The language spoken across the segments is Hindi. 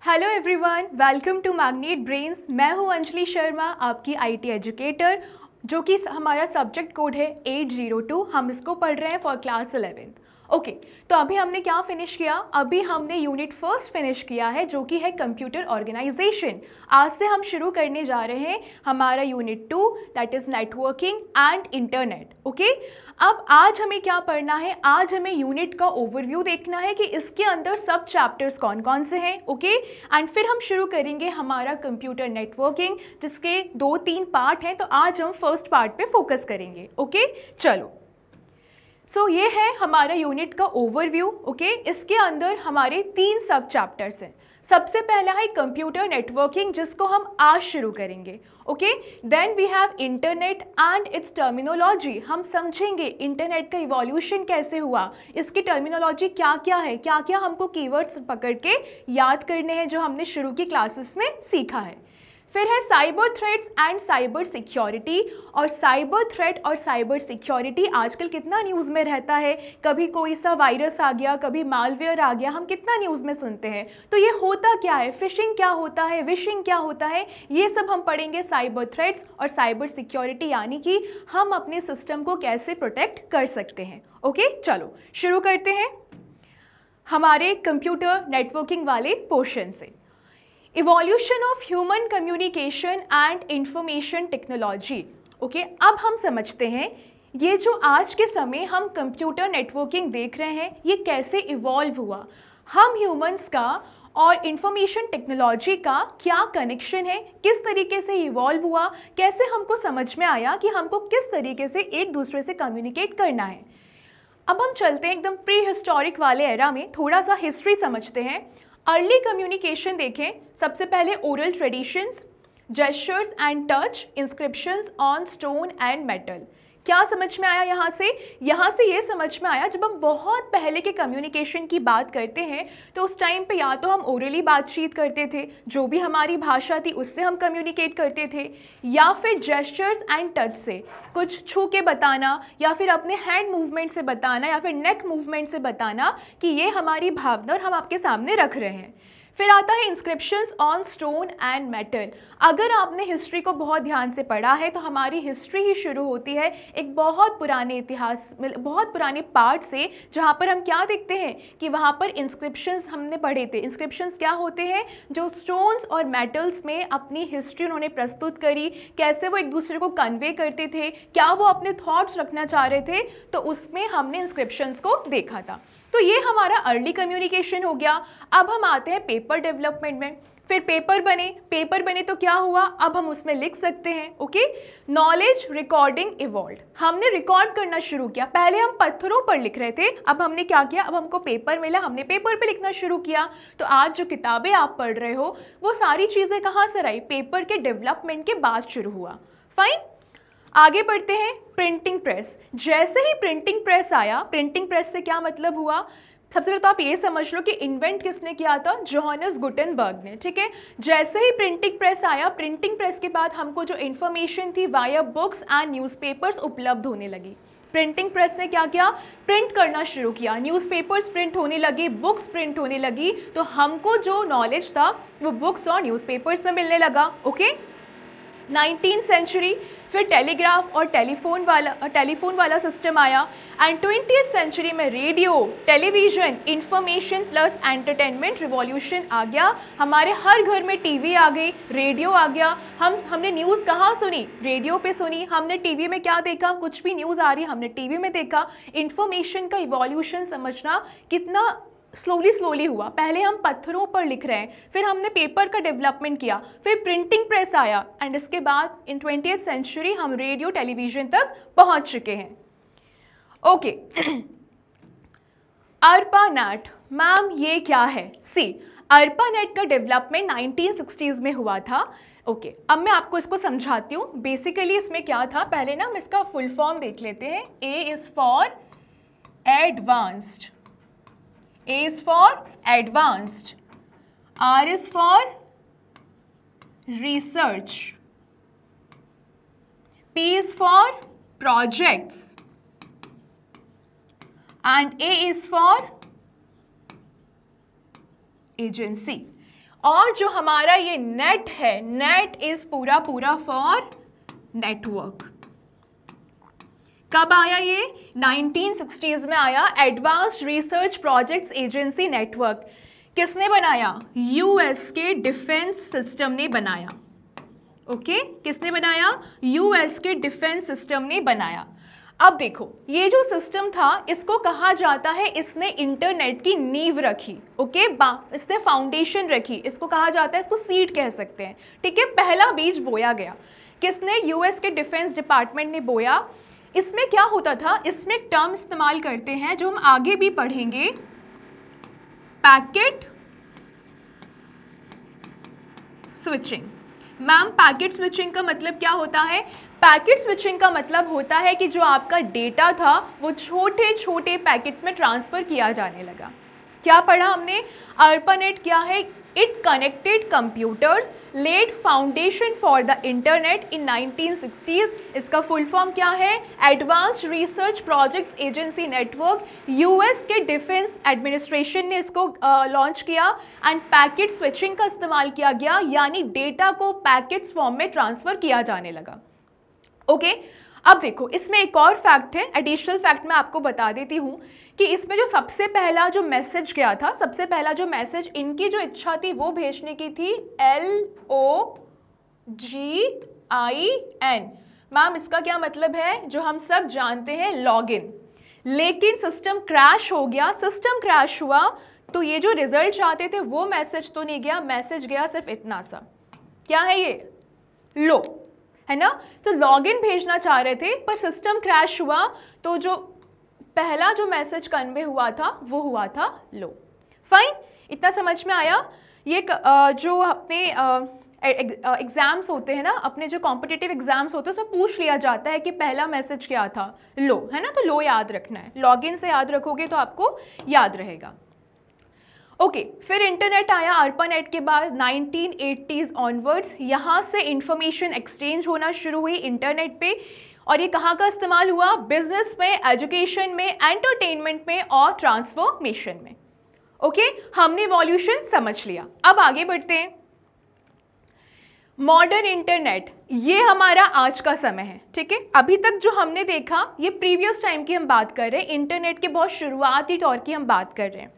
Hello everyone, welcome to Magnet Brains. मैं हूं अंजलि शर्मा, आपकी आईटी एजुकेटर, जो कि हमारा सब्जेक्ट कोड है 802। हम इसको पढ़ रहे हैं फॉर क्लास 11th। ओके, तो अभी हमने क्या फिनिश किया? अभी हमने यूनिट फर्स्ट फिनिश किया है, जो कि है कंप्यूटर ऑर्गेनाइजेशन। आज से हम शुरू करने जा रहे हैं हमारा unit 2, that is networking and internet. Okay, अब आज हमें क्या पढ़ना है? आज हमें यूनिट का ओवरव्यू देखना है कि इसके अंदर सब चैप्टर्स कौन कौन से हैं। ओके, एंड फिर हम शुरू करेंगे हमारा कंप्यूटर नेटवर्किंग, जिसके 2-3 पार्ट हैं। तो आज हम फर्स्ट पार्ट पे फोकस करेंगे। ओके, चलो। सो ये है हमारा यूनिट का ओवरव्यू। ओके, इसके अंदर हमारे 3 सब चैप्टर्स हैं। सबसे पहला है कंप्यूटर नेटवर्किंग, जिसको हम आज शुरू करेंगे। Okay, then we have internet and its terminology. हम समझेंगे इंटरनेट का इवोल्यूशन कैसे हुआ, इसकी टर्मिनोलॉजी क्या क्या है, क्या क्या हमको कीवर्ड्स पकड़ के याद करने हैं जो हमने शुरू की क्लासेस में सीखा है। फिर है cyber threats and cyber security. और साइबर थ्रेट और साइबर सिक्योरिटी आजकल कितना न्यूज़ में रहता है। कभी कोई सा वायरस आ गया, कभी मालवेयर आ गया, हम कितना न्यूज़ में सुनते हैं। तो ये होता क्या है, फिशिंग क्या होता है, विशिंग क्या होता है, ये सब हम पढ़ेंगे। साइबर थ्रेट्स और साइबर सिक्योरिटी, यानी कि हम अपने सिस्टम को कैसे प्रोटेक्ट कर सकते हैं। ओके, चलो शुरू करते हैं हमारे कंप्यूटर नेटवर्किंग वाले पोर्शन से। Evolution of human communication and information technology. Okay, अब हम समझते हैं ये जो आज के समय हम कंप्यूटर नेटवर्किंग देख रहे हैं, ये कैसे इवॉल्व हुआ, हम ह्यूमंस का और इंफॉर्मेशन टेक्नोलॉजी का क्या कनेक्शन है, किस तरीके से इवॉल्व हुआ, कैसे हमको समझ में आया कि हमको किस तरीके से एक दूसरे से कम्युनिकेट करना है। अब हम चलते हैं एकदम प्री हिस्टोरिक वाले एरा में, थोड़ा सा हिस्ट्री समझते हैं। अर्ली कम्युनिकेशन देखें, सबसे पहले oral traditions, gestures and touch, inscriptions on stone and metal. क्या समझ में आया यहाँ से? यहाँ से ये समझ में आया, जब हम बहुत पहले के कम्युनिकेशन की बात करते हैं तो उस टाइम पे या तो हम ओरली बातचीत करते थे, जो भी हमारी भाषा थी उससे हम कम्युनिकेट करते थे, या फिर जेस्चर्स एंड टच से कुछ छू के बताना, या फिर अपने हैंड मूवमेंट से बताना, या फिर नेक मूवमेंट से बताना कि ये हमारी भावना और हम आपके सामने रख रहे हैं। फिर आता है inscriptions on stone and metal. अगर आपने हिस्ट्री को बहुत ध्यान से पढ़ा है तो हमारी हिस्ट्री ही शुरू होती है एक बहुत पुराने इतिहास, बहुत पुराने पार्ट से, जहाँ पर हम क्या देखते हैं कि वहाँ पर इंस्क्रिप्शंस हमने पढ़े थे। इंस्क्रिप्शंस क्या होते हैं? जो स्टोन्स और मेटल्स में अपनी हिस्ट्री उन्होंने प्रस्तुत करी, कैसे वो एक दूसरे को कन्वे करते थे, क्या वो अपने थॉट्स रखना चाह रहे थे, तो उसमें हमने इंस्क्रिप्शंस को देखा था। तो ये हमारा अर्ली कम्युनिकेशन हो गया। अब हम आते हैं पेपर डेवलपमेंट में। फिर पेपर बने तो क्या हुआ? अब हम उसमें लिख सकते हैं। Okay, knowledge recording evolve. हमने रिकॉर्ड करना शुरू किया। पहले हम पत्थरों पर लिख रहे थे, अब हमने क्या किया? अब हमको पेपर मिला, हमने पेपर पे लिखना शुरू किया। तो आज जो किताबें आप पढ़ रहे हो वो सारी चीज़ें कहाँ से आई? पेपर के डेवलपमेंट के बाद शुरू हुआ। फाइन, आगे बढ़ते हैं। Printing press. जैसे ही प्रिंटिंग प्रेस आया, प्रिंटिंग प्रेस से क्या मतलब हुआ? सबसे पहले तो आप ये समझ लो कि इन्वेंट किसने किया था? जोहानस गुटेनबर्ग ने। ठीक है, जैसे ही प्रिंटिंग प्रेस आया, प्रिंटिंग प्रेस के बाद हमको जो इन्फॉर्मेशन थी वाया बुक्स एंड न्यूज़पेपर्स उपलब्ध होने लगी। प्रिंटिंग प्रेस ने क्या किया? प्रिंट करना शुरू किया, न्यूज़पेपर्स प्रिंट होने लगे, बुक्स प्रिंट होने लगी। तो हमको जो नॉलेज था वो बुक्स और न्यूज़पेपर्स में मिलने लगा। ओके, 19th सेंचुरी, फिर टेलीग्राफ और टेलीफोन वाला सिस्टम आया। एंड 20th सेंचुरी में radio, television, information plus entertainment revolution आ गया। हमारे हर घर में टीवी आ गई, रेडियो आ गया। हमने न्यूज़ कहाँ सुनी? रेडियो पे सुनी। हमने टीवी में क्या देखा? कुछ भी न्यूज़ आ रही हमने टीवी में देखा। इंफॉर्मेशन का इवोल्यूशन समझना कितना स्लोली हुआ। पहले हम पत्थरों पर लिख रहे हैं, फिर हमने पेपर का डेवलपमेंट किया, फिर प्रिंटिंग प्रेस आया, एंड इसके बाद इन 20th सेंचुरी हम रेडियो टेलीविजन तक पहुंच चुके हैं। Okay, ARPANET। मैम ये क्या है? सी, ARPANET का डेवलपमेंट 1960s में हुआ था। ओके, अब मैं आपको इसको समझाती हूँ। बेसिकली इसमें क्या था, पहले ना हम इसका फुल फॉर्म देख लेते हैं। A is for advanced, A is for advanced, R is for research, P is for projects, and A is for agency. और जो हमारा ये नेट है, नेट इज पूरा पूरा फॉर नेटवर्क। कब आया ये? 1960s में आया, advanced research projects agency network. किसने बनाया? यूएस के डिफेंस सिस्टम ने बनाया। ओके, किसने बनाया? यूएस के डिफेंस सिस्टम ने बनाया। अब देखो, ये जो सिस्टम था इसको कहा जाता है, इसने इंटरनेट की नींव रखी। ओके, इसने फाउंडेशन रखी, इसको कहा जाता है, इसको सीड कह सकते हैं। ठीक है, पहला बीज बोया गया। किसने? यूएस के डिफेंस डिपार्टमेंट ने बोया। इसमें क्या होता था, इसमें एक टर्म इस्तेमाल करते हैं जो हम आगे भी पढ़ेंगे, packet switching. Ma'am, packet switching का मतलब क्या होता है? पैकेट स्विचिंग का मतलब होता है कि जो आपका डेटा था वो छोटे छोटे पैकेट्स में ट्रांसफर किया जाने लगा। क्या पढ़ा हमने? ARPANET क्या है? It connected computers, led foundation for the internet in 1960s। इसका फुल फॉर्म क्या है? Advanced research projects agency network. US के डिफेंस एडमिनिस्ट्रेशन ने इसको लॉन्च किया एंड पैकेट स्विचिंग का इस्तेमाल किया गया, यानी डेटा को पैकेट्स फॉर्म में ट्रांसफर किया जाने लगा। ओके, अब देखो इसमें एक और फैक्ट है, एडिशनल फैक्ट मैं आपको बता देती हूँ कि इसमें जो सबसे पहला जो मैसेज गया था, सबसे पहला जो मैसेज, इनकी जो इच्छा थी वो भेजने की थी LOGIN। मैम, इसका क्या मतलब है? जो हम सब जानते हैं, लॉगिन। लेकिन सिस्टम क्रैश हो गया। सिस्टम क्रैश हुआ तो ये जो रिजल्ट चाहते थे वो मैसेज तो नहीं गया, मैसेज गया सिर्फ इतना सा। क्या है ये? लो, है ना? तो लॉगिन भेजना चाह रहे थे पर सिस्टम क्रैश हुआ, तो जो पहला जो मैसेज कन्वे हुआ था वो हुआ था लो। फाइन, इतना समझ में आया? ये जो अपने एग्जाम्स होते हैं ना, अपने जो कॉम्पिटिटिव एग्जाम्स होते हैं उसमें पूछ लिया जाता है कि पहला मैसेज क्या था? लो, है ना? तो लो याद रखना है, लॉगिन से याद रखोगे तो आपको याद रहेगा। ओके, फिर इंटरनेट आया ARPANET के बाद 1980s ऑनवर्ड्स। यहाँ से इंफॉर्मेशन एक्सचेंज होना शुरू हुई इंटरनेट पे, और ये कहाँ का इस्तेमाल हुआ? बिजनेस में, एजुकेशन में, एंटरटेनमेंट में और ट्रांसफॉर्मेशन में। ओके, हमने इवोल्यूशन समझ लिया। अब आगे बढ़ते हैं। मॉडर्न इंटरनेट, ये हमारा आज का समय है। ठीक है, अभी तक जो हमने देखा ये प्रीवियस टाइम की हम बात कर रहे हैं, इंटरनेट के बहुत शुरुआती दौर की हम बात कर रहे हैं।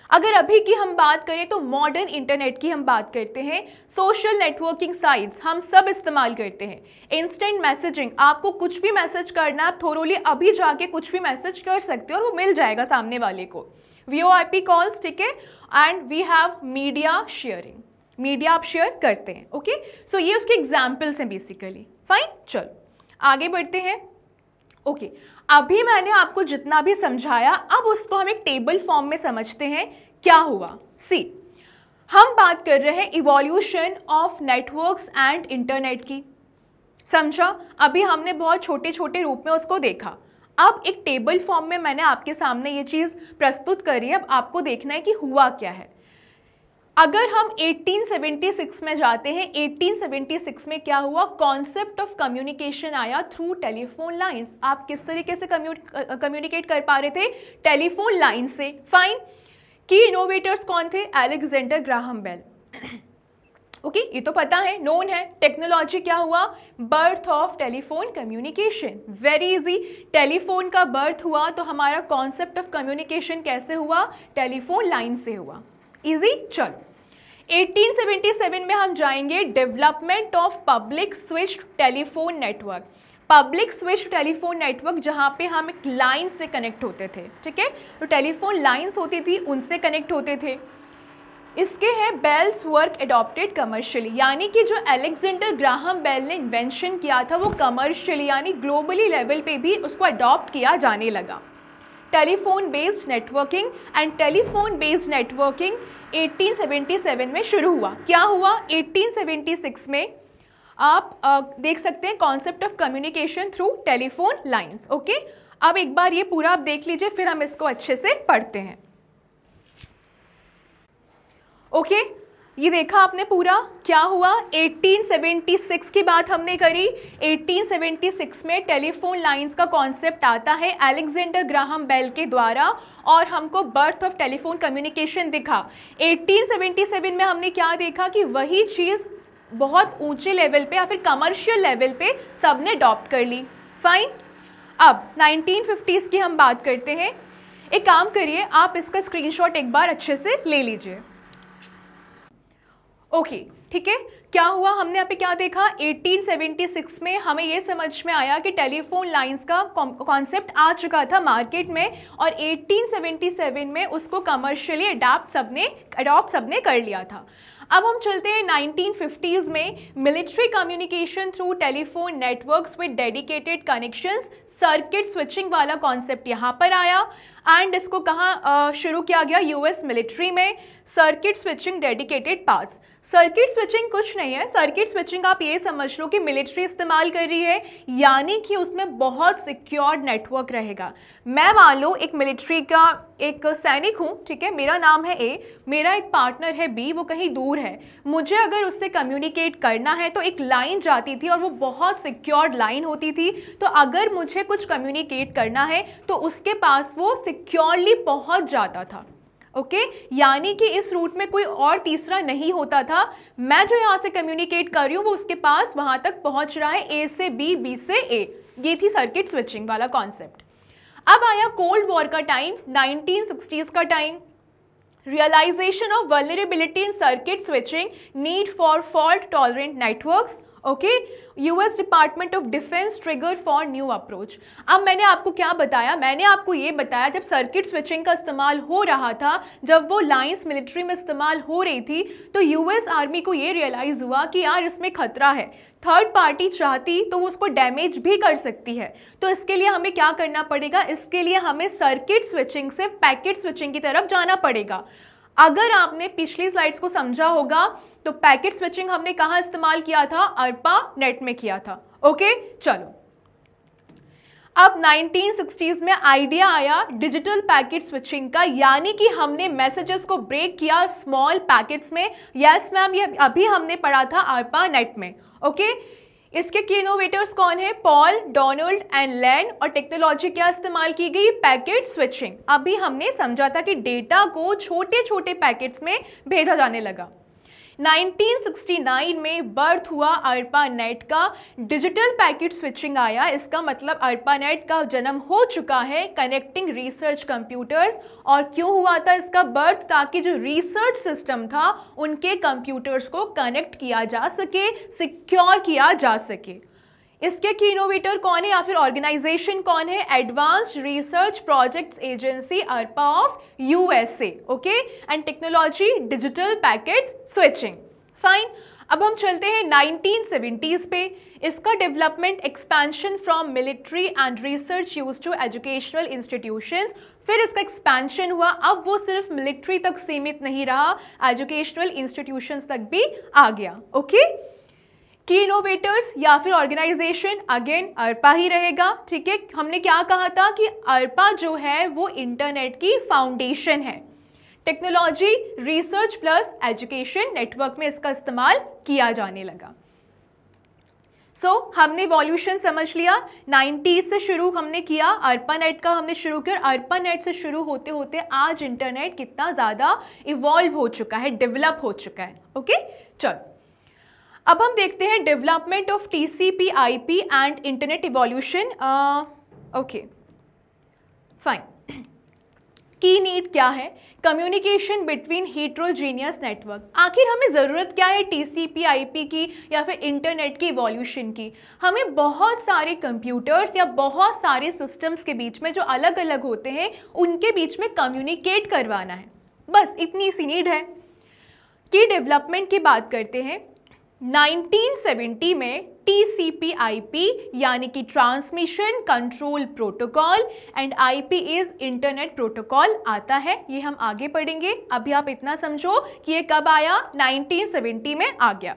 अगर अभी की हम बात करें तो मॉडर्न इंटरनेट की हम बात करते हैं। सोशल नेटवर्किंग साइट्स हम सब इस्तेमाल करते हैं। इंस्टेंट मैसेजिंग, आपको कुछ भी मैसेज करना है, आप थोरोली अभी जाके कुछ भी मैसेज कर सकते हो और वो मिल जाएगा सामने वाले को। VoIP कॉल्स, ठीक है, and we have media sharing, media आप शेयर करते हैं। ओके, सो ये उसके एग्जाम्पल्स हैं बेसिकली। फाइन, चलो आगे बढ़ते हैं। ओके, अभी मैंने आपको जितना भी समझाया, अब उसको हम एक टेबल फॉर्म में समझते हैं। क्या हुआ? सी, हम बात कर रहे हैं evolution of networks and internet की। समझा? अभी हमने बहुत छोटे छोटे रूप में उसको देखा। अब एक टेबल फॉर्म में मैंने आपके सामने ये चीज़ प्रस्तुत करी। अब आपको देखना है कि हुआ क्या है। अगर हम 1876 में जाते हैं, 1876 में क्या हुआ? कॉन्सेप्ट ऑफ कम्युनिकेशन आया थ्रू टेलीफोन लाइंस। आप किस तरीके से कम्युनिकेट कर पा रहे थे? टेलीफोन लाइन से। फाइन, की इनोवेटर्स कौन थे? Alexander Graham bell. ओके, ये तो पता है, नोन है। टेक्नोलॉजी क्या हुआ? Birth of telephone communication. Very easy, telephone का बर्थ हुआ तो हमारा कॉन्सेप्ट ऑफ कम्युनिकेशन कैसे हुआ? टेलीफोन लाइन से हुआ। इजी। चलो 1877 में हम जाएंगे, development of public switched telephone network. Public switched telephone network, जहाँ पे हम एक लाइन से कनेक्ट होते थे। ठीक है, तो टेलीफोन लाइंस होती थी, उनसे कनेक्ट होते थे। इसके है बेल्स वर्क एडॉप्टेड कमर्शियली, यानी कि जो अलेक्जेंडर ग्राहम बेल ने इन्वेंशन किया था वो कमर्शियली यानी ग्लोबली लेवल पे भी उसको अडॉप्ट किया जाने लगा। Telephone based networking and telephone based networking 1877 में शुरू हुआ। क्या हुआ? 1876 में आप देख सकते हैं concept of communication through telephone lines. Okay, अब एक बार ये पूरा आप देख लीजिए, फिर हम इसको अच्छे से पढ़ते हैं। ओके, ये देखा आपने पूरा क्या हुआ। 1876 की बात हमने करी। 1876 में टेलीफोन लाइंस का कॉन्सेप्ट आता है अलेक्जेंडर ग्राहम बेल के द्वारा और हमको बर्थ ऑफ टेलीफोन कम्युनिकेशन दिखा। 1877 में हमने क्या देखा कि वही चीज़ बहुत ऊंचे लेवल पे या फिर कमर्शियल लेवल पे सबने अडॉप्ट कर ली। फाइन। अब 1950s की हम बात करते हैं। एक काम करिए, आप इसका स्क्रीनशॉट एक बार अच्छे से ले लीजिए। ओके, ठीक है। क्या हुआ, हमने यहाँ पे क्या देखा, 1876 में हमें ये समझ में आया कि टेलीफोन लाइंस का कॉन्सेप्ट आ चुका था मार्केट में और 1877 में उसको कमर्शियली अडॉप्ट सबने कर लिया था। अब हम चलते हैं 1950s में। Military communication through telephone networks with dedicated connections, circuit switching वाला कॉन्सेप्ट यहाँ पर आया एंड इसको कहाँ शुरू किया गया, यूएस मिलिट्री में। Circuit switching dedicated parts. Circuit switching कुछ नहीं है, सर्किट स्विचिंग आप ये समझ लो कि मिलिट्री इस्तेमाल कर रही है, यानी कि उसमें बहुत सिक्योर्ड नेटवर्क रहेगा। मैं मान लो एक मिलिट्री का एक सैनिक हूँ, ठीक है, मेरा नाम है ए, मेरा एक पार्टनर है बी, वो कहीं दूर है, मुझे अगर उससे कम्युनिकेट करना है तो एक लाइन जाती थी और वो बहुत सिक्योर्ड लाइन होती थी। तो अगर मुझे कुछ कम्युनिकेट करना है तो उसके पास वो सिक्योरली पहुंच जाता था। ओके, यानी कि इस रूट में कोई और तीसरा नहीं होता था। मैं जो यहाँ से कम्युनिकेट कर रही हूँ वो उसके पास वहां तक पहुंच रहा है, ए से बी, बी से ए। ये थी सर्किट स्विचिंग वाला कॉन्सेप्ट। अब आया कोल्ड वॉर का टाइम, 1960s का time. Realisation of vulnerability in circuit switching, need for fault tolerant networks. Okay, US department of defence trigger for new approach. अब मैंने आपको क्या बताया, मैंने आपको ये बताया जब सर्किट स्विचिंग का इस्तेमाल हो रहा था, जब वो लाइंस मिलिट्री में इस्तेमाल हो रही थी, तो यूएस आर्मी को ये रियलाइज हुआ कि यार इसमें खतरा है, थर्ड पार्टी चाहती तो वो उसको डैमेज भी कर सकती है। तो इसके लिए हमें क्या करना पड़ेगा, इसके लिए हमें सर्किट स्विचिंग से पैकेट स्विचिंग की तरफ जाना पड़ेगा। अगर आपने पिछली स्लाइड्स को समझा होगा तो पैकेट स्विचिंग हमने कहाँ इस्तेमाल किया था, अर्पा नेट में किया था। ओके, चलो अब 1960s में आइडिया आया डिजिटल पैकेट स्विचिंग का, यानी कि हमने मैसेजेस को ब्रेक किया स्मॉल पैकेट्स में। यस मैम, ये अभी हमने पढ़ा था अर्पा नेट में। ओके, इसके की इनोवेटर्स कौन है, पॉल, डोनाल्ड एंड लैंड। और टेक्नोलॉजी क्या इस्तेमाल की गई, पैकेट स्विचिंग। अभी हमने समझा था कि डेटा को छोटे छोटे पैकेट्स में भेजा जाने लगा। 1969 में बर्थ हुआ अर्पा नेट का, डिजिटल पैकेट स्विचिंग आया। इसका मतलब अर्पा नेट का जन्म हो चुका है, कनेक्टिंग रिसर्च कंप्यूटर्स। और क्यों हुआ था इसका बर्थ, ताकि जो रिसर्च सिस्टम था उनके कंप्यूटर्स को कनेक्ट किया जा सके, सिक्योर किया जा सके। इसके की इनोवेटर कौन है या फिर ऑर्गेनाइजेशन कौन है, advanced research projects agency ARPA of USA. Okay, and technology digital packet switching. Fine. अब हम चलते हैं 1970s पे। इसका development expansion from military and research use to educational institutions. फिर इसका एक्सपेंशन हुआ, अब वो सिर्फ मिलिट्री तक सीमित नहीं रहा, एजुकेशनल इंस्टीट्यूशंस तक भी आ गया। ओके, की इनोवेटर्स या फिर ऑर्गेनाइजेशन अगेन अर्पा ही रहेगा। ठीक है, हमने क्या कहा था कि अर्पा जो है वो इंटरनेट की फाउंडेशन है। Technology, research plus education network में इसका इस्तेमाल किया जाने लगा। हमने इवोल्यूशन समझ लिया, 90s से शुरू हमने किया, अर्पा नेट का हमने शुरू किया। अर्पा नेट से शुरू होते होते आज इंटरनेट कितना ज़्यादा इवॉल्व हो चुका है, डेवलप हो चुका है। ओके, चलो अब हम देखते हैं development of TCP IP and internet evolution. Okay, fine. की नीड क्या है, कम्युनिकेशन बिटवीन हीट्रोजीनियस नेटवर्क। आखिर हमें ज़रूरत क्या है टीसीपी आईपी की या फिर इंटरनेट की इवोल्यूशन की। हमें बहुत सारे कंप्यूटर्स या बहुत सारे सिस्टम्स के बीच में जो अलग अलग होते हैं उनके बीच में कम्युनिकेट करवाना है, बस इतनी सी नीड है। की डेवलपमेंट की बात करते हैं। 1970 में TCP/IP यानी कि transmission control protocol and IP is internet protocol आता है। ये हम आगे पढ़ेंगे, अभी आप इतना समझो कि ये कब आया, 1970 में आ गया।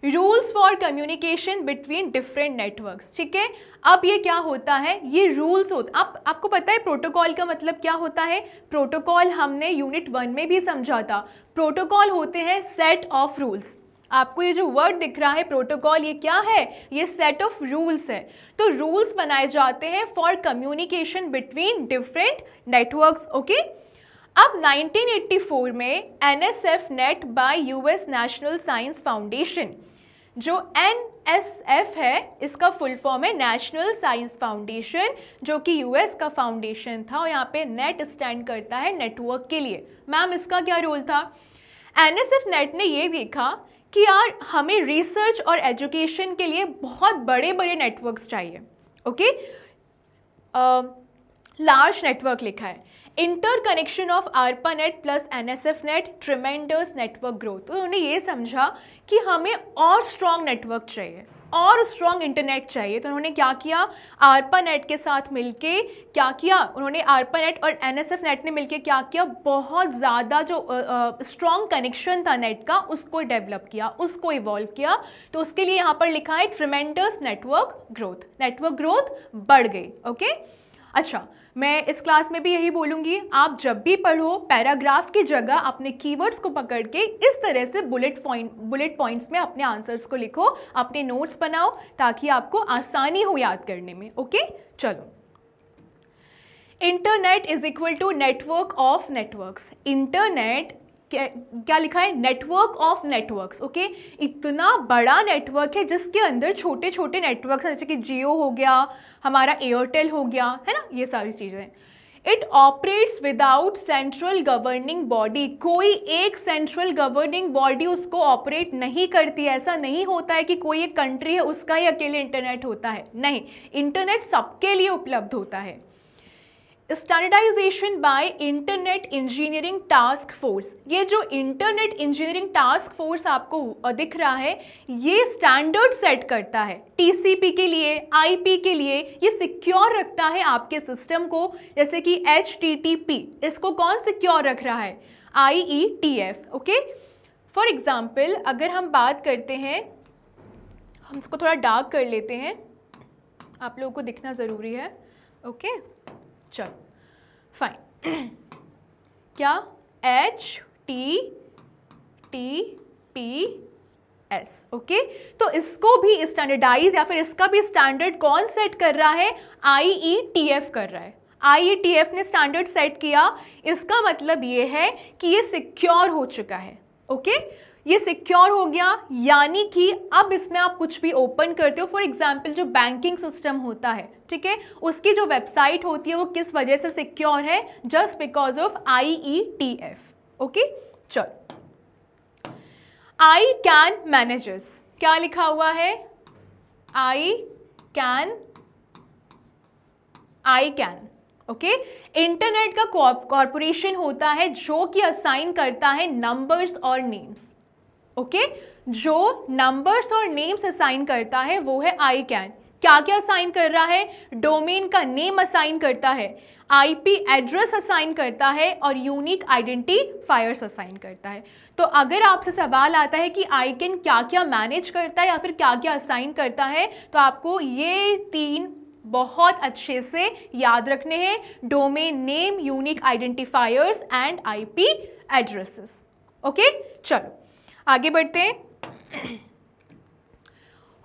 Rules for communication between different networks, ठीक है। अब ये क्या होता है, ये रूल्स होता, आपको पता है प्रोटोकॉल का मतलब क्या होता है। प्रोटोकॉल हमने यूनिट 1 में भी समझा था। प्रोटोकॉल होते हैं सेट ऑफ रूल्स। आपको ये जो वर्ड दिख रहा है प्रोटोकॉल, ये क्या है, ये सेट ऑफ रूल्स है। तो रूल्स बनाए जाते हैं for communication between different networks, okay. अब 1984 में NSF net bye US national science foundation, जो NSF है इसका फुल फॉर्म है नेशनल साइंस फाउंडेशन, जो कि यूएस का फाउंडेशन था, और यहाँ पे नेट स्टैंड करता है नेटवर्क के लिए। मैम इसका क्या रोल था। NSF नेट ने ये देखा कि यार हमें रिसर्च और एजुकेशन के लिए बहुत बड़े बड़े नेटवर्क्स चाहिए, ओके। लार्ज नेटवर्क लिखा है, interconnection of ARPANET plus NSF net tremendous network growth. तो उन्होंने ये समझा कि हमें और स्ट्रॉन्ग नेटवर्क चाहिए और स्ट्रॉन्ग इंटरनेट चाहिए। तो उन्होंने क्या किया, ARPANET के साथ मिलके क्या किया, उन्होंने ARPANET और NSF नेट ने मिलके क्या किया, बहुत ज़्यादा जो स्ट्रॉन्ग कनेक्शन था नेट का उसको डेवलप किया, उसको इवॉल्व किया। तो उसके लिए यहाँ पर लिखा है tremendous network growth, network growth बढ़ गई, ओके। अच्छा, मैं इस क्लास में भी यही बोलूँगी, आप जब भी पढ़ो पैराग्राफ की जगह अपने कीवर्ड्स को पकड़ के इस तरह से बुलेट पॉइंट्स में अपने आंसर्स को लिखो, अपने नोट्स बनाओ, ताकि आपको आसानी हो याद करने में, ओके। चलो, internet is equal to network of networks. Internet क्या लिखा है, नेटवर्क ऑफ नेटवर्क्स, ओके। इतना बड़ा नेटवर्क है जिसके अंदर छोटे छोटे नेटवर्क्स हैं, जैसे कि जियो हो गया, हमारा एयरटेल हो गया, है ना, ये सारी चीज़ें। It operates without central governing body, कोई एक सेंट्रल गवर्निंग बॉडी उसको ऑपरेट नहीं करती है। ऐसा नहीं होता है कि कोई एक कंट्री है उसका ही अकेले इंटरनेट होता है, नहीं, इंटरनेट सबके लिए उपलब्ध होता है। Standardisation by internet engineering task force, ये जो इंटरनेट इंजीनियरिंग टास्क फोर्स आपको दिख रहा है, ये स्टैंडर्ड सेट करता है TCP के लिए, IP के लिए, ये सिक्योर रखता है आपके सिस्टम को। जैसे कि HTTP, इसको कौन सिक्योर रख रहा है, IETF, ओके। फॉर एग्जाम्पल अगर हम बात करते हैं, हम इसको थोड़ा डार्क कर लेते हैं, आप लोगों को दिखना ज़रूरी है, ओके। चलो फाइन, क्या HTTPS, ओके। तो इसको भी स्टैंडर्डाइज या फिर इसका भी स्टैंडर्ड कौन सेट कर रहा है, IETF कर रहा है। IETF ने स्टैंडर्ड सेट किया, इसका मतलब ये है कि ये सिक्योर हो चुका है, ओके। ये सिक्योर हो गया, यानी कि अब इसमें आप कुछ भी ओपन करते हो, फॉर एग्जाम्पल जो बैंकिंग सिस्टम होता है, ठीक है, उसकी जो वेबसाइट होती है वो किस वजह से सिक्योर है, just because of IETF, okay. चलो, आई कैन मैनेजेस, क्या लिखा हुआ है, आई कैन, ओके। इंटरनेट का कॉर्पोरेशन होता है जो कि असाइन करता है नंबर्स और नेम्स, ओके। जो नंबर्स और नेम्स असाइन करता है वो है आई कैन। क्या क्या असाइन कर रहा है, डोमेन का नेम असाइन करता है, IP एड्रेस असाइन करता है, और यूनिक आइडेंटिफायर्स असाइन करता है। तो अगर आपसे सवाल आता है कि आई कैन क्या क्या मैनेज करता है या फिर क्या क्या असाइन करता है, तो आपको ये 3 बहुत अच्छे से याद रखने हैं, domain name, unique identifiers and IP addresses, okay. चलो आगे बढ़ते हैं।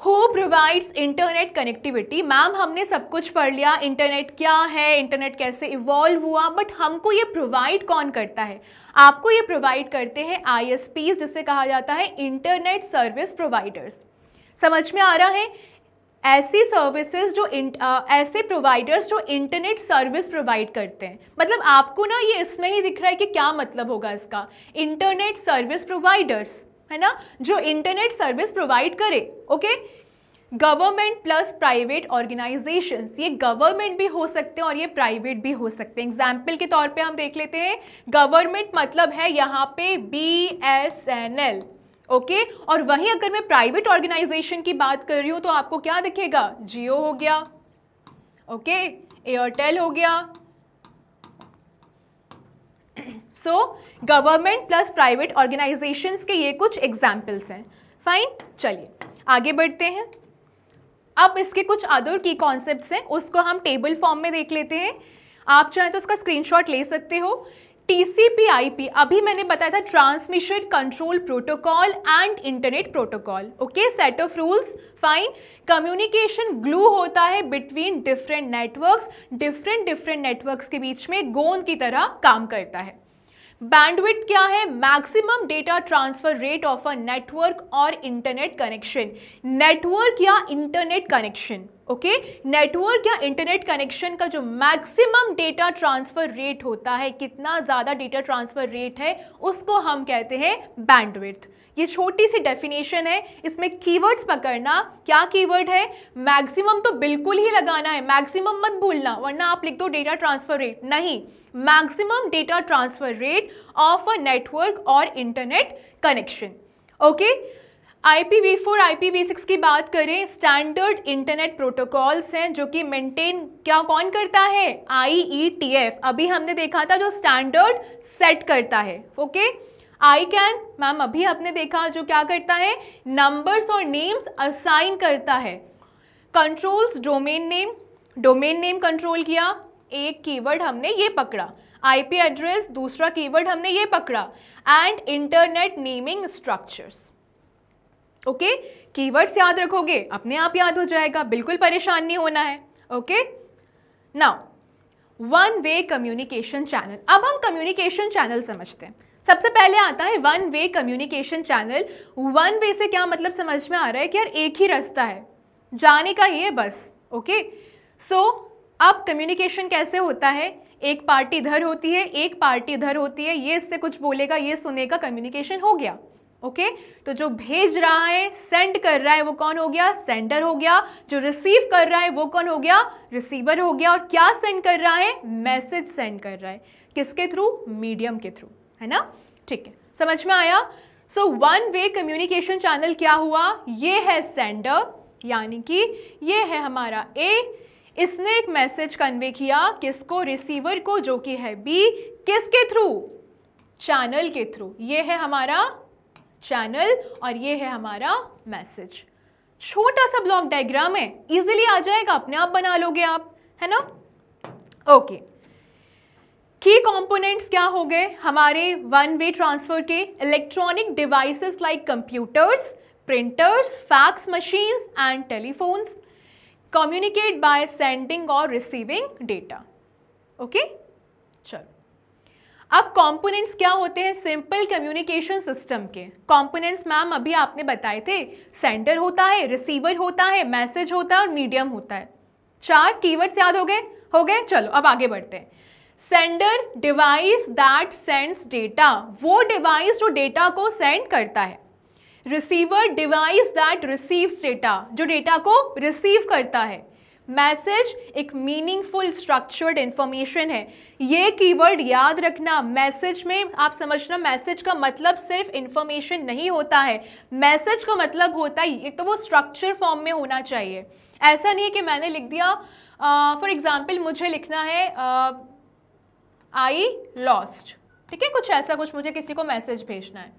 Who provides internet connectivity. Ma'am हमने सब कुछ पढ़ लिया, इंटरनेट क्या है, इंटरनेट कैसे इवॉल्व हुआ, बट हमको ये प्रोवाइड कौन करता है, आपको ये प्रोवाइड करते हैं ISPs, जिसे कहा जाता है इंटरनेट सर्विस प्रोवाइडर्स। समझ में आ रहा है, ऐसी सर्विसेज जो ऐसे प्रोवाइडर्स जो इंटरनेट सर्विस प्रोवाइड करते हैं। मतलब आपको ना ये इसमें ही दिख रहा है कि क्या मतलब होगा इसका, इंटरनेट सर्विस प्रोवाइडर्स, है ना, जो इंटरनेट सर्विस प्रोवाइड करे, okay. Government plus private organisations, ये गवर्नमेंट भी हो सकते हैं और ये प्राइवेट भी हो सकते हैं। एग्जाम्पल के तौर पे हम देख लेते हैं, गवर्नमेंट मतलब है यहाँ पे BSNL, ओके। और वहीं अगर मैं प्राइवेट ऑर्गेनाइजेशन की बात कर रही हूँ तो आपको क्या दिखेगा, जियो हो गया, ओके, एयरटेल हो गया। So government plus private organisations के ये कुछ एग्जाम्पल्स हैं। फाइन, चलिए आगे बढ़ते हैं। अब इसके कुछ अदर की कॉन्सेप्ट्स हैं, उसको हम टेबल फॉर्म में देख लेते हैं। आप चाहें तो उसका स्क्रीनशॉट ले सकते हो। TCP/IP अभी मैंने बताया था, transmission control protocol and internet protocol. Okay, set of rules, fine. Communication glue होता है between different networks, different networks के बीच में गोंद की तरह काम करता है। बैंडविड्थ क्या है? Maximum data transfer rate of a network और इंटरनेट कनेक्शन। नेटवर्क या इंटरनेट कनेक्शन, ओके, नेटवर्क या इंटरनेट कनेक्शन का जो मैक्सिमम डेटा ट्रांसफर रेट होता है, कितना ज़्यादा डेटा ट्रांसफर रेट है, उसको हम कहते हैं बैंडविड्थ। ये छोटी सी डेफिनेशन है, इसमें कीवर्ड्स पकड़ना। क्या कीवर्ड है? मैक्सिमम तो बिल्कुल ही लगाना है, मैक्सिमम मत भूलना, वरना आप लिख दो डेटा ट्रांसफर रेट, नहीं, maximum data transfer rate of a network और internet connection. Okay, IPv4 IPv6 की बात करें, स्टैंडर्ड इंटरनेट प्रोटोकॉल्स हैं जो कि मेंटेन क्या कौन करता है? IETF। अभी हमने देखा था जो स्टैंडर्ड सेट करता है। ओके, ICANN मैम अभी आपने देखा जो क्या करता है? नंबर्स और नेम्स असाइन करता है। Controls domain name, domain name control किया, एक कीवर्ड हमने ये पकड़ा। IP एड्रेस दूसरा कीवर्ड हमने ये पकड़ा। And internet naming structures. Okay, keywords याद रखोगे, अपने आप याद हो जाएगा, बिल्कुल परेशान नहीं होना है। Okay, now one way communication channel. अब हम कम्युनिकेशन चैनल समझते हैं। सबसे पहले आता है one way communication channel. One way से क्या मतलब समझ में आ रहा है कि यार एक ही रास्ता है जाने का, ये बस। ओके, सो अब कम्युनिकेशन कैसे होता है? एक पार्टी इधर होती है, एक पार्टी इधर होती है, ये इससे कुछ बोलेगा, ये सुनेगा, कम्युनिकेशन हो गया। ओके, तो जो भेज रहा है, सेंड कर रहा है, वो कौन हो गया? सेंडर हो गया। जो रिसीव कर रहा है वो कौन हो गया? रिसीवर हो गया। और क्या सेंड कर रहा है? मैसेज सेंड कर रहा है। किसके थ्रू? मीडियम के थ्रू, है ना? ठीक है, समझ में आया? So one way communication channel क्या हुआ? ये है सेंडर, यानी कि ये है हमारा A, इसने एक मैसेज कन्वे किया किसको? रिसीवर को, जो कि है B। किसके थ्रू? चैनल के थ्रू। ये है हमारा चैनल और ये है हमारा मैसेज। छोटा सा ब्लॉक डायग्राम है, इजीली आ जाएगा, अपने आप बना लोगे आप, है ना? ओके, की कंपोनेंट्स क्या हो गए हमारे वन वे ट्रांसफर के? Electronic devices like computers, printers, fax machines and telephones communicate by sending और रिसीविंग डेटा। ओके, चलो, अब कंपोनेंट्स क्या होते हैं सिंपल कम्युनिकेशन सिस्टम के? कंपोनेंट्स मैम अभी आपने बताए थे, सेंडर होता है, रिसीवर होता है, मैसेज होता है और मीडियम होता है। 4 कीवर्ड्स याद हो गए? हो गए, चलो अब आगे बढ़ते हैं। Sender, device that sends data, वो डिवाइस जो डेटा को सेंड करता है। Receiver, device that receives data, जो डेटा को रिसीव करता है। मैसेज, एक मीनिंगफुल स्ट्रक्चर्ड इंफॉर्मेशन है। ये कीवर्ड याद रखना। मैसेज में आप समझना, मैसेज का मतलब सिर्फ इंफॉर्मेशन नहीं होता है। मैसेज का मतलब होता है, एक तो वो स्ट्रक्चर फॉर्म में होना चाहिए। ऐसा नहीं है कि मैंने लिख दिया, फॉर एग्जाम्पल मुझे लिखना है आई लॉस्ट, ठीक है, कुछ ऐसा, कुछ मुझे किसी को मैसेज भेजना है।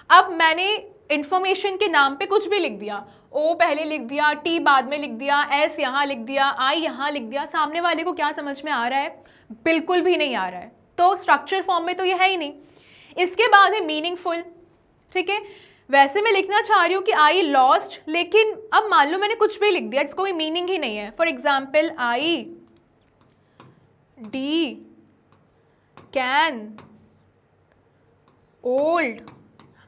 अब मैंने इंफॉर्मेशन के नाम पे कुछ भी लिख दिया, ओ पहले लिख दिया, टी बाद में लिख दिया, एस यहाँ लिख दिया, आई यहाँ लिख दिया, सामने वाले को क्या समझ में आ रहा है? बिल्कुल भी नहीं आ रहा है। तो स्ट्रक्चर फॉर्म में तो ये है ही नहीं। इसके बाद है मीनिंगफुल, ठीक है। वैसे मैं लिखना चाह रही हूँ कि आई लॉस्ट, लेकिन अब मान लो मैंने कुछ भी लिख दिया जिसको कोई मीनिंग ही नहीं है। For example I D can old.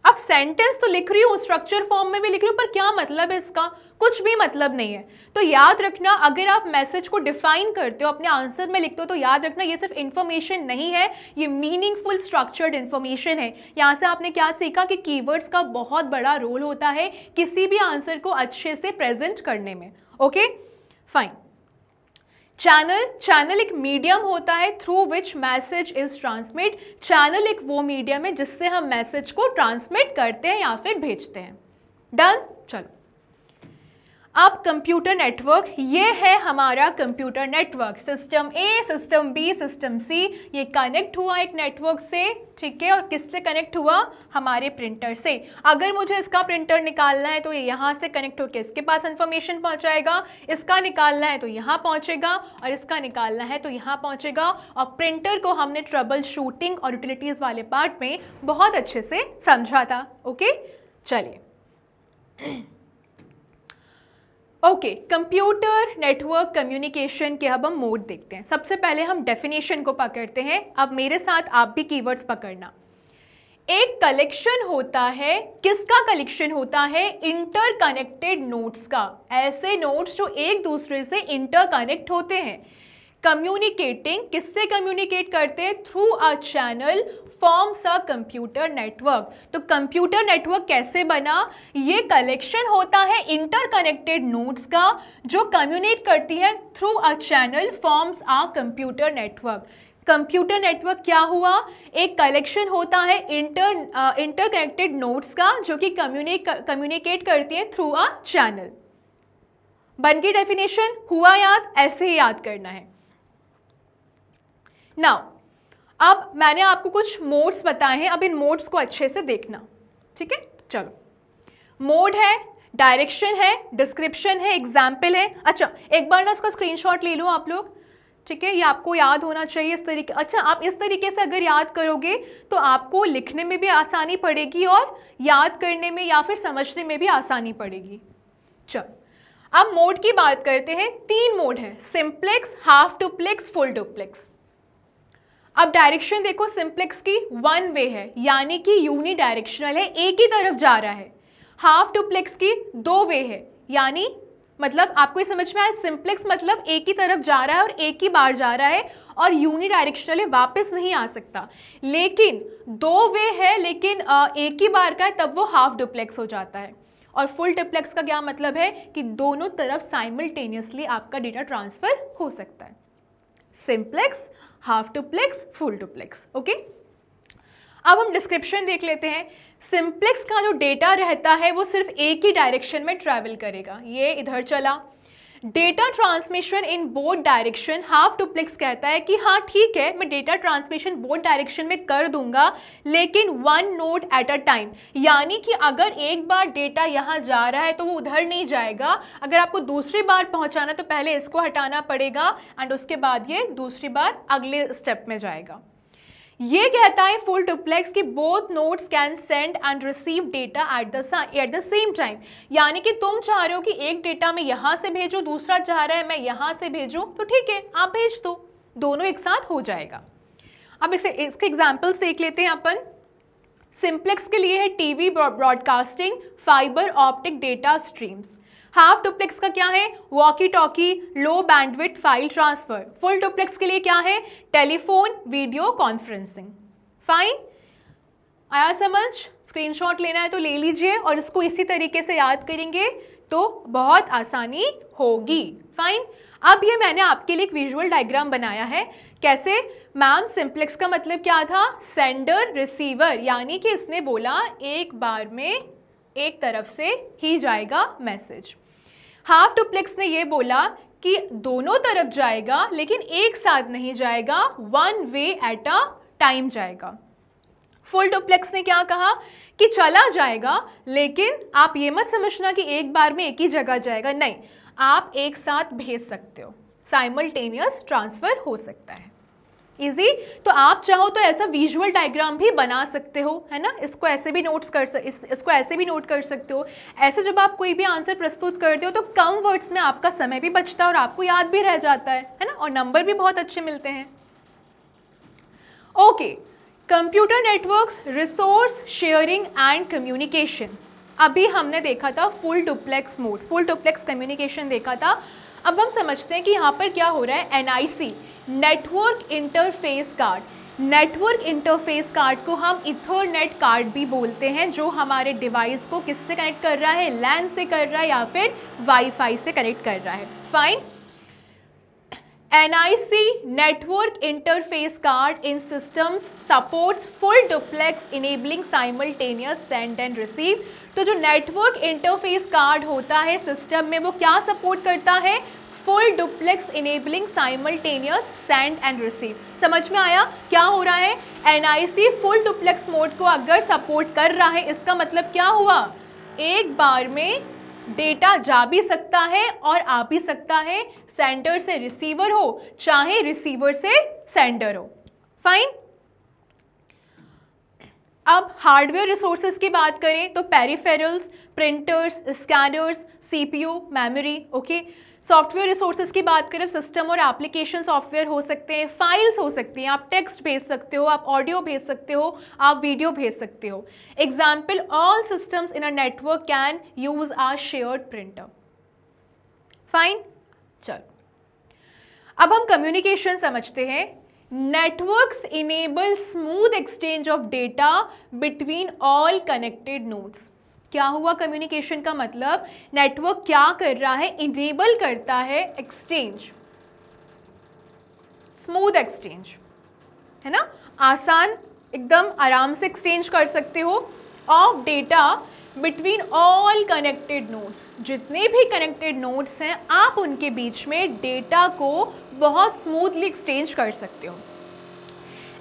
अब सेंटेंस तो लिख रही हूँ, स्ट्रक्चर फॉर्म में भी लिख रही हूँ, पर क्या मतलब है इसका? कुछ भी मतलब नहीं है। तो याद रखना, अगर आप मैसेज को डिफाइन करते हो, अपने आंसर में लिखते हो, तो याद रखना ये सिर्फ इन्फॉर्मेशन नहीं है, ये मीनिंगफुल स्ट्रक्चर्ड इन्फॉर्मेशन है। यहाँ से आपने क्या सीखा कि कीवर्ड्स का बहुत बड़ा रोल होता है किसी भी आंसर को अच्छे से प्रेजेंट करने में। Okay fine. चैनल एक मीडियम होता है through which message is transmit. Channel एक वो मीडियम है जिससे हम मैसेज को ट्रांसमिट करते हैं या फिर भेजते हैं। डन। चलो अब कंप्यूटर नेटवर्क, ये है हमारा कंप्यूटर नेटवर्क, सिस्टम ए, सिस्टम बी, सिस्टम सी, ये कनेक्ट हुआ एक नेटवर्क से, ठीक है। और किससे कनेक्ट हुआ? हमारे प्रिंटर से। अगर मुझे इसका प्रिंटर निकालना है तो ये यहाँ से कनेक्ट होकर इसके पास इंफॉर्मेशन पहुँचाएगा, इसका निकालना है तो यहाँ पहुँचेगा, और इसका निकालना है तो यहाँ पहुँचेगा। और प्रिंटर को हमने ट्रबल शूटिंग और यूटिलिटीज़ वाले पार्ट में बहुत अच्छे से समझा था। ओके, चलिए। ओके, कंप्यूटर नेटवर्क कम्युनिकेशन के अब हम मोड देखते हैं। सबसे पहले हम डेफिनेशन को पकड़ते हैं। अब मेरे साथ आप भी कीवर्ड्स पकड़ना। एक कलेक्शन होता है, किसका कलेक्शन होता है? इंटरकनेक्टेड नोड्स का। ऐसे नोड्स जो एक दूसरे से इंटरकनेक्ट होते हैं। कम्युनिकेटिंग, किससे कम्युनिकेट करते हैं? Through a channel forms a computer network. तो कंप्यूटर नेटवर्क कैसे बना? ये कलेक्शन होता है इंटरकनेक्टेड नोड्स का जो कम्युनिकेट करती है through a channel forms a computer network. Computer network क्या हुआ? एक कलेक्शन होता है इंटरकनेक्टेड नोड्स का जो कि कम्युनिकेट करती है थ्रू अ चैनल। बन गई डेफिनेशन? हुआ याद? ऐसे ही याद करना है। नाउ अब मैंने आपको कुछ मोड्स बताए हैं, अब इन मोड्स को अच्छे से देखना, ठीक है। चलो, मोड है, डायरेक्शन है, डिस्क्रिप्शन है, एग्जाम्पल है। अच्छा, एक बार ना इसका स्क्रीनशॉट ले लो आप लोग, ठीक है। ये आपको याद होना चाहिए इस तरीके। अच्छा, आप इस तरीके से अगर याद करोगे तो आपको लिखने में भी आसानी पड़ेगी और याद करने में या फिर समझने में भी आसानी पड़ेगी। चलो, अब मोड की बात करते हैं। 3 मोड है, simplex, half duplex, full duplex. अब डायरेक्शन देखो, सिंप्लेक्स की 1 वे है, यानी कि यूनी डायरेक्शनल है, एक ही तरफ जा रहा है। हाफ डुप्लेक्स की 2 वे है, यानी मतलब आपको ये समझ में आया, सिंप्लेक्स मतलब एक ही तरफ जा रहा है और एक ही बार जा रहा है, और यूनी डायरेक्शनल है, वापस नहीं आ सकता। लेकिन 2 वे है, लेकिन एक ही बार का है, तब वो हाफ डुप्लेक्स हो जाता है। और फुल डुप्लेक्स का क्या मतलब है कि दोनों तरफ साइमल्टेनियसली आपका डेटा ट्रांसफर हो सकता है। Simplex, half duplex, full duplex. Okay, अब हम डिस्क्रिप्शन देख लेते हैं। सिंप्लेक्स का जो डेटा रहता है वो सिर्फ एक ही डायरेक्शन में ट्रैवल करेगा, ये इधर चला। Data transmission in both direction, half duplex कहता है कि हाँ ठीक है, मैं डेटा ट्रांसमिशन बोथ डायरेक्शन में कर दूंगा, लेकिन 1 नोड एट अ टाइम। यानी कि अगर एक बार डेटा यहाँ जा रहा है तो वो उधर नहीं जाएगा। अगर आपको दूसरी बार पहुँचाना तो पहले इसको हटाना पड़ेगा एंड उसके बाद ये दूसरी बार अगले स्टेप में जाएगा। ये कहता है फुल डुप्लेक्स कि both nodes can send and receive data at the same time. यानी कि तुम चाह रहे हो कि एक डेटा मैं यहाँ से भेजूँ, दूसरा चाह रहा है मैं यहाँ से भेजूँ, तो ठीक है आप भेज दो, दोनों एक साथ हो जाएगा। अब इसके एग्जाम्पल्स देख लेते हैं अपन। सिंप्लेक्स के लिए है TV broadcasting, fibre optic data streams. Half duplex का क्या है? Walkie talkie, low bandwidth file transfer. Full duplex के लिए क्या है? Telephone, video conferencing. फाइन, आया समझ? स्क्रीनशॉट लेना है तो ले लीजिए और इसको इसी तरीके से याद करेंगे तो बहुत आसानी होगी। फाइन, अब ये मैंने आपके लिए एक विजुअल डायग्राम बनाया है। कैसे? मैम सिंप्लेक्स का मतलब क्या था? सेंडर रिसीवर, यानी कि इसने बोला एक बार में एक तरफ से ही जाएगा मैसेज। हाफ डुप्लेक्स ने ये बोला कि दोनों तरफ जाएगा लेकिन एक साथ नहीं जाएगा, 1 वे एट अ टाइम जाएगा। फुल डुप्लेक्स ने क्या कहा कि चला जाएगा, लेकिन आप ये मत समझना कि एक बार में एक ही जगह जाएगा, नहीं, आप एक साथ भेज सकते हो, साइमल्टेनियस ट्रांसफर हो सकता है। इजी। तो आप चाहो तो ऐसा विजुअल डायग्राम भी बना सकते हो, है ना। इसको ऐसे भी इसको ऐसे भी नोट कर सकते हो। ऐसे जब आप कोई भी आंसर प्रस्तुत करते हो तो कम वर्ड्स में आपका समय भी बचता है और आपको याद भी रह जाता है ना, और नंबर भी बहुत अच्छे मिलते हैं। Okay, computer networks, resource sharing and communication. अभी हमने देखा था full duplex mode, full duplex communication देखा था। अब हम समझते हैं कि यहाँ पर क्या हो रहा है। NIC, network interface card. Network interface card को हम इथरनेट कार्ड भी बोलते हैं, जो हमारे डिवाइस को किससे कनेक्ट कर रहा है? LAN से कर रहा है या फिर वाईफाई से कनेक्ट कर रहा है। Fine, NIC network interface card in systems supports full duplex enabling simultaneous send and receive। तो जो नेटवर्क इंटरफेस कार्ड होता है सिस्टम में वो क्या सपोर्ट करता है? Full duplex enabling simultaneous send and receive. समझ में आया क्या हो रहा है? NIC फुल डुप्लेक्स मोड को अगर सपोर्ट कर रहा है इसका मतलब क्या हुआ? एक बार में डेटा जा भी सकता है और आ भी सकता है, सेंडर से रिसीवर हो चाहे रिसीवर से सेंडर हो। फाइन। अब हार्डवेयर रिसोर्सेज की बात करें तो peripherals, printers, scanners, CPU, memory. Okay. Software resources की बात करें, सिस्टम और एप्लीकेशन सॉफ्टवेयर हो सकते हैं, फाइल्स हो सकती हैं, आप टेक्स्ट भेज सकते हो, आप ऑडियो भेज सकते हो, आप वीडियो भेज सकते हो। Example, all systems in a network can use a shared printer. Fine. चलो अब हम कम्युनिकेशन समझते हैं। Networks enable smooth exchange of data between all connected nodes. क्या हुआ? कम्युनिकेशन का मतलब नेटवर्क क्या कर रहा है? इनेबल करता है एक्सचेंज, स्मूथ एक्सचेंज, है ना? आसान, एकदम आराम से एक्सचेंज कर सकते हो of data between all connected nodes. जितने भी कनेक्टेड नोड्स हैं आप उनके बीच में डेटा को बहुत स्मूथली एक्सचेंज कर सकते हो।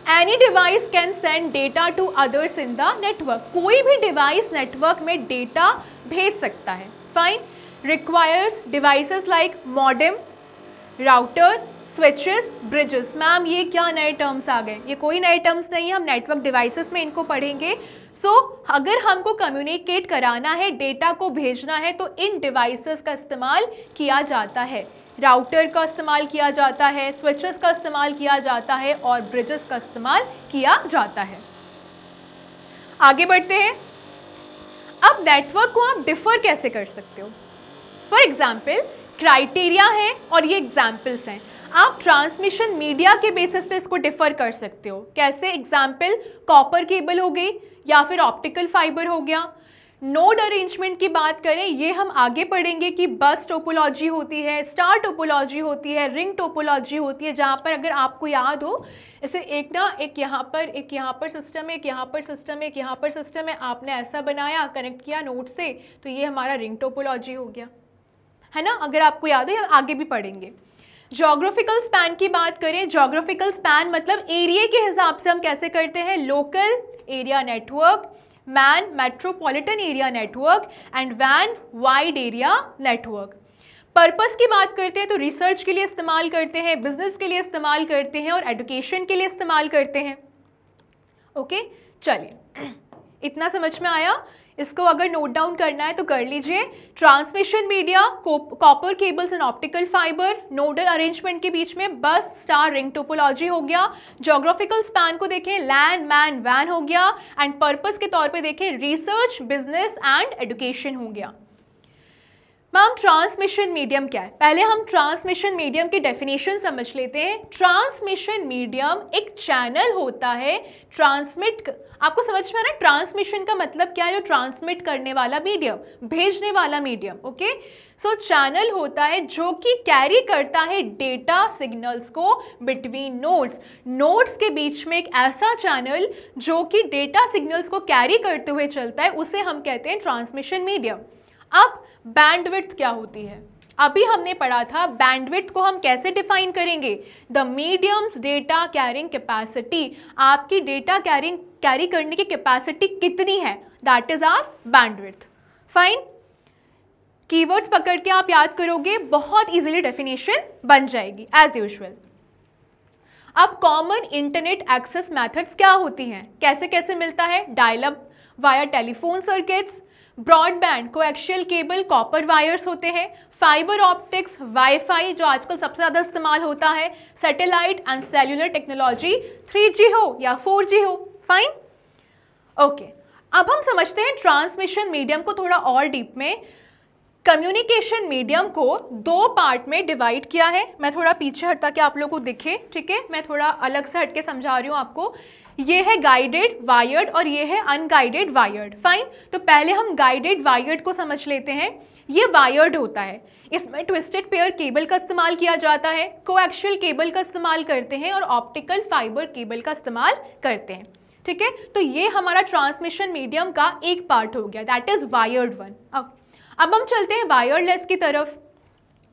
Any device can send data to others in the network। कोई भी डिवाइस नेटवर्क में डेटा भेज सकता है। Fine. Requires devices like modem, router, switches, bridges. Ma'am ये क्या नए टर्म्स आ गए? ये कोई नए टर्म्स नहीं है, हम नेटवर्क डिवाइसेस में इनको पढ़ेंगे। अगर हमको कम्युनिकेट कराना है, डेटा को भेजना है, तो इन डिवाइसेस का इस्तेमाल किया जाता है। राउटर का इस्तेमाल किया जाता है, स्विचेस का इस्तेमाल किया जाता है और ब्रिजेस का इस्तेमाल किया जाता है। आगे बढ़ते हैं। अब नेटवर्क को आप डिफर कैसे कर सकते हो? फॉर एग्जाम्पल, क्राइटेरिया है और ये एग्जाम्पल्स हैं। आप ट्रांसमिशन मीडिया के बेसिस पे इसको डिफर कर सकते हो। कैसे? एग्जाम्पल, कॉपर केबल हो गई या फिर ऑप्टिकल फाइबर हो गया। नोड अरेंजमेंट की बात करें, ये हम आगे पढ़ेंगे कि बस टोपोलॉजी होती है, स्टार टोपोलॉजी होती है, रिंग टोपोलॉजी होती है, जहाँ पर अगर आपको याद हो, इसे एक यहाँ पर सिस्टम है, एक यहाँ पर सिस्टम है, एक यहाँ पर सिस्टम है, आपने ऐसा बनाया, कनेक्ट किया नोड से, तो ये हमारा रिंग टोपोलॉजी हो गया, है ना? अगर आपको याद है, आगे भी पढ़ेंगे। ज्योग्राफिकल स्पैन की बात करें, ज्योग्राफिकल स्पैन मतलब एरिया के हिसाब से हम कैसे करते हैं? Local area network, MAN metropolitan area network and वैन वाइड एरिया नेटवर्क। पर्पस की बात करते हैं तो रिसर्च के लिए इस्तेमाल करते हैं, बिजनेस के लिए इस्तेमाल करते हैं और एजुकेशन के लिए इस्तेमाल करते हैं। ओके, चलिए इतना समझ में आया। इसको अगर नोट डाउन करना है तो कर लीजिए। Transmission media, copper cables and optical fibre, nodal arrangement के बीच में बस, स्टार, रिंग टोपोलॉजी हो गया। ज्योग्राफिकल स्पैन को देखें, लैंड, मैन, वैन हो गया। एंड पर्पस के तौर पे देखें, रिसर्च, बिजनेस एंड एजुकेशन हो गया। मैम ट्रांसमिशन मीडियम क्या है? पहले हम ट्रांसमिशन मीडियम की डेफिनेशन समझ लेते हैं। ट्रांसमिशन मीडियम एक चैनल होता है ट्रांसमिट, आपको समझ में आ रहा है ट्रांसमिशन का मतलब क्या है? जो ट्रांसमिट करने वाला मीडियम, भेजने वाला मीडियम। ओके, सो चैनल होता है जो कि कैरी करता है डेटा सिग्नल्स को बिटवीन नोड्स। नोड्स के बीच में एक ऐसा चैनल जो कि डेटा सिग्नल्स को कैरी करते हुए चलता है, उसे हम कहते हैं ट्रांसमिशन मीडियम। अब बैंडविड्थ क्या होती है? अभी हमने पढ़ा था बैंडविड्थ को हम कैसे डिफाइन करेंगे? The medium's data carrying capacity. आपकी डेटा कैरी करने की कैपेसिटी कितनी है, that is our bandwidth. Fine, keywords पकड़ के आप याद करोगे, बहुत इजीली डेफिनेशन बन जाएगी एज यूजुअल। अब कॉमन इंटरनेट एक्सेस मेथड्स क्या होती हैं, कैसे कैसे मिलता है? Dial up via telephone circuits, broadband coaxial cable copper wires होते हैं, फाइबर ऑप्टिक्स, वाईफाई जो आजकल सबसे ज़्यादा इस्तेमाल होता है, satellite and cellular technology, 3G हो या 4G हो। Fine, okay. अब हम समझते हैं ट्रांसमिशन मीडियम को थोड़ा और डीप में। कम्युनिकेशन मीडियम को दो पार्ट में डिवाइड किया है। मैं थोड़ा पीछे हटा के आप लोगों को दिखे, ठीक है? मैं थोड़ा अलग से हट के समझा रही हूँ आपको। ये है गाइडेड वायर्ड और ये है अनगाइडेड वायर्ड। फाइन, तो पहले हम गाइडेड वायर्ड को समझ लेते हैं। ये वायर्ड होता है, इसमें ट्विस्टेड पेयर केबल का इस्तेमाल किया जाता है, कोएक्सियल केबल का इस्तेमाल करते हैं और ऑप्टिकल फाइबर केबल का इस्तेमाल करते हैं। ठीक है, तो ये हमारा ट्रांसमिशन मीडियम का एक पार्ट हो गया, दैट इज वायर्ड वन। अब हम चलते हैं वायरलेस की तरफ।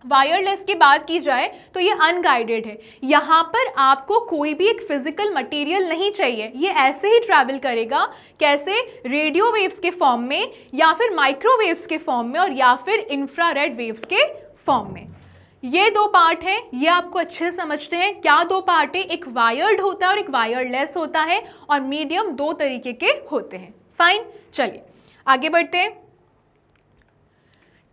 वायरलेस की बात की जाए तो ये अनगाइडेड है। यहाँ पर आपको कोई भी एक फिजिकल मटेरियल नहीं चाहिए, ये ऐसे ही ट्रैवल करेगा। कैसे? रेडियो वेव्स के फॉर्म में या फिर माइक्रोवेव्स के फॉर्म में और या फिर इंफ्रारेड वेव्स के फॉर्म में। ये दो पार्ट हैं, ये आपको अच्छे से समझते हैं। क्या दो पार्ट है? एक वायर्ड होता है और एक वायरलेस होता है, और मीडियम दो तरीके के होते हैं। फाइन, चलिए आगे बढ़ते हैं।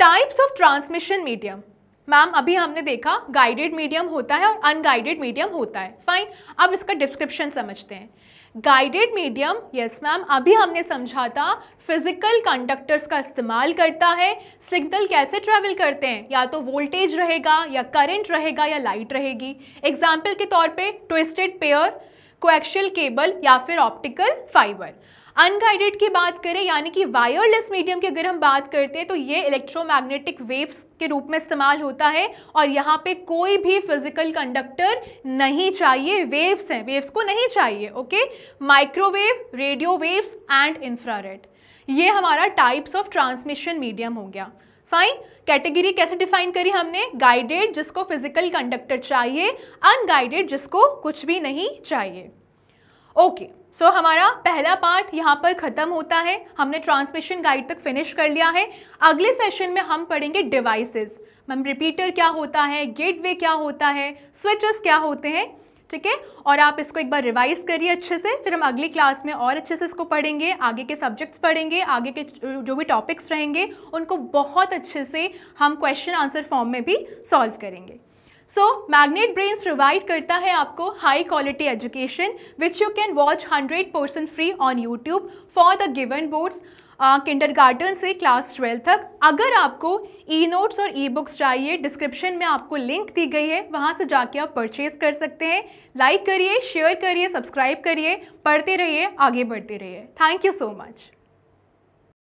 Types of transmission medium. Ma'am अभी हमने देखा गाइडेड मीडियम होता है और अनगाइडेड मीडियम होता है। फाइन, अब इसका डिस्क्रिप्शन समझते हैं। गाइडेड मीडियम, यस मैम, अभी हमने समझा था फिजिकल कंडक्टर्स का इस्तेमाल करता है। सिग्नल कैसे ट्रैवल करते हैं? या तो वोल्टेज रहेगा या करंट रहेगा या लाइट रहेगी। एग्जाम्पल के तौर पे ट्विस्टेड पेयर, कोएक्सियल केबल या फिर ऑप्टिकल फाइबर। अनगाइडेड की बात करें यानी कि वायरलेस मीडियम की अगर हम बात करते हैं तो ये इलेक्ट्रोमैग्नेटिक वेव्स के रूप में इस्तेमाल होता है और यहाँ पे कोई भी फिजिकल कंडक्टर नहीं चाहिए। वेव्स हैं, वेव्स को नहीं चाहिए। Okay, microwave, radio waves and infrared, ये हमारा टाइप्स ऑफ ट्रांसमिशन मीडियम हो गया। फाइन, कैटेगरी कैसे डिफाइन करी हमने? गाइडेड जिसको फिजिकल कंडक्टर चाहिए, अनगाइडेड जिसको कुछ भी नहीं चाहिए। ओके, सो हमारा पहला पार्ट यहाँ पर खत्म होता है। हमने ट्रांसमिशन गाइड तक फिनिश कर लिया है। अगले सेशन में हम पढ़ेंगे डिवाइसेस। मैम रिपीटर क्या होता है, गेटवे क्या होता है, स्विचेस क्या होते हैं। ठीक है, और आप इसको एक बार रिवाइज करिए अच्छे से, फिर हम अगली क्लास में और अच्छे से इसको पढ़ेंगे, आगे के सब्जेक्ट्स पढ़ेंगे, आगे के जो भी टॉपिक्स रहेंगे उनको बहुत अच्छे से हम क्वेश्चन आंसर फॉर्म में भी सॉल्व करेंगे। सो मैग्नेट ब्रेन्स प्रोवाइड करता है आपको high quality education which you can watch 100% free on YouTube for the given boards, kindergarten से क्लास 12 तक। अगर आपको ई नोट्स और ई बुक्स चाहिए, डिस्क्रिप्शन में आपको लिंक दी गई है, वहाँ से जाके आप परचेज कर सकते हैं। लाइक करिए, शेयर करिए, सब्सक्राइब करिए, पढ़ते रहिए, आगे बढ़ते रहिए। Thank you so much.